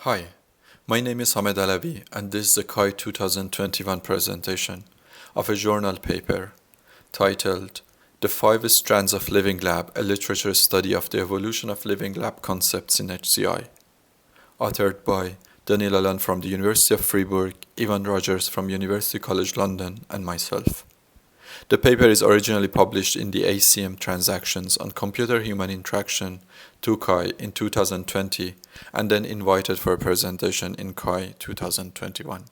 Hi, my name is Hamed Alavi, and this is the CHI 2021 presentation of a journal paper titled The Five Strands of Living Lab, a literature study of the evolution of living lab concepts in HCI, authored by Daniel Allen from the University of Fribourg, Ivan Rogers from University College London, and myself. The paper is originally published in the ACM Transactions on Computer-Human Interaction 2CHI in 2020 and then invited for a presentation in CHI 2021.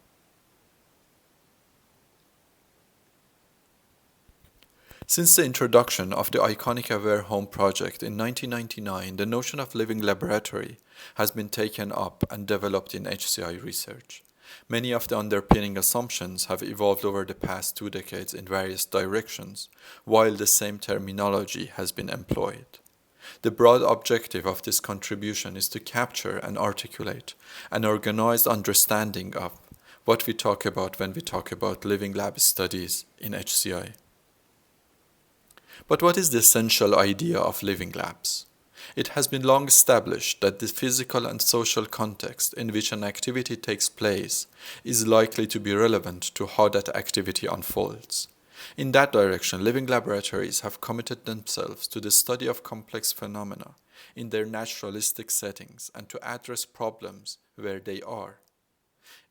Since the introduction of the iconic Aware Home project in 1999, the notion of living laboratory has been taken up and developed in HCI research. Many of the underpinning assumptions have evolved over the past 2 decades in various directions, while the same terminology has been employed. The broad objective of this contribution is to capture and articulate an organized understanding of what we talk about when we talk about living lab studies in HCI. But what is the essential idea of living labs? It has been long established that the physical and social context in which an activity takes place is likely to be relevant to how that activity unfolds. In that direction, living laboratories have committed themselves to the study of complex phenomena in their naturalistic settings and to address problems where they are.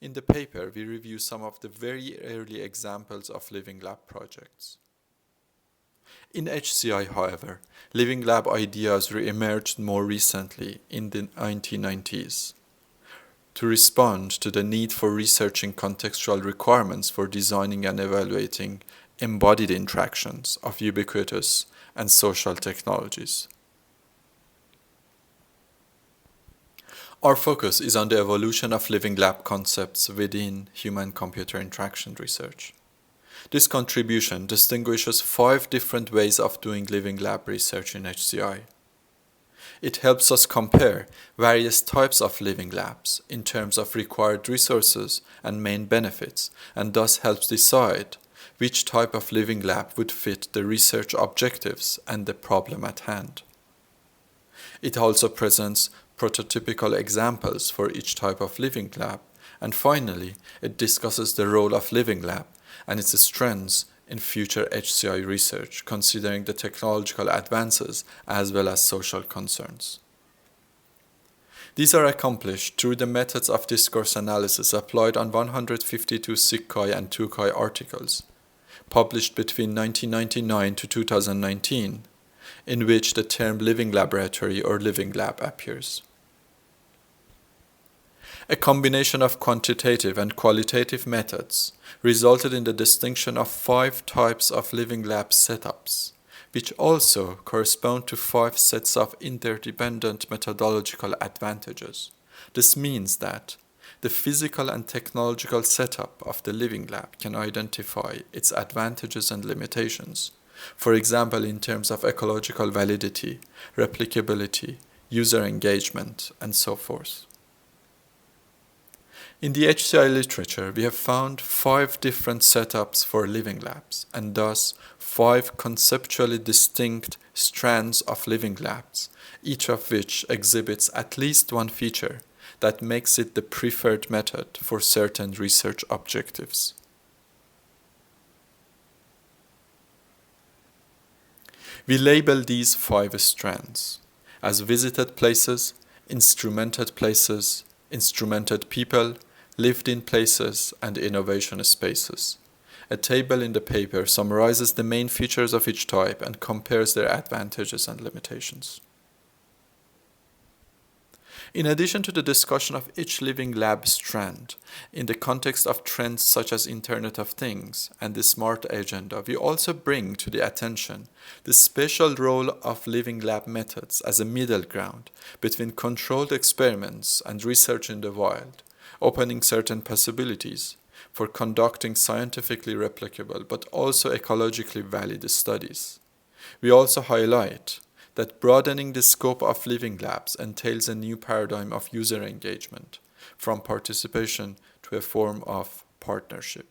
In the paper, we review some of the very early examples of living lab projects. In HCI, however, living lab ideas re-emerged more recently in the 1990s to respond to the need for researching contextual requirements for designing and evaluating embodied interactions of ubiquitous and social technologies. Our focus is on the evolution of living lab concepts within human-computer interaction research. This contribution distinguishes 5 different ways of doing living lab research in HCI. It helps us compare various types of living labs in terms of required resources and main benefits, and thus helps decide which type of living lab would fit the research objectives and the problem at hand. It also presents prototypical examples for each type of living lab, and finally, it discusses the role of living lab and its strengths in future HCI research, considering the technological advances as well as social concerns. These are accomplished through the methods of discourse analysis applied on 152 SIGCHI and 2CHI articles, published between 1999 to 2019, in which the term living laboratory or living lab appears. A combination of quantitative and qualitative methods resulted in the distinction of 5 types of living lab setups, which also correspond to 5 sets of interdependent methodological advantages. This means that the physical and technological setup of the living lab can identify its advantages and limitations, for example in terms of ecological validity, replicability, user engagement, and so forth. In the HCI literature, we have found 5 different setups for living labs, and thus 5 conceptually distinct strands of living labs, each of which exhibits at least one feature that makes it the preferred method for certain research objectives. We label these 5 strands as visited places, instrumented people, lived-in places, and innovation spaces. A table in the paper summarizes the main features of each type and compares their advantages and limitations. In addition to the discussion of each living lab strand, in the context of trends such as Internet of Things and the Smart Agenda, we also bring to the attention the special role of living lab methods as a middle ground between controlled experiments and research in the wild, opening certain possibilities for conducting scientifically replicable but also ecologically valid studies. We also highlight that broadening the scope of living labs entails a new paradigm of user engagement, from participation to a form of partnership.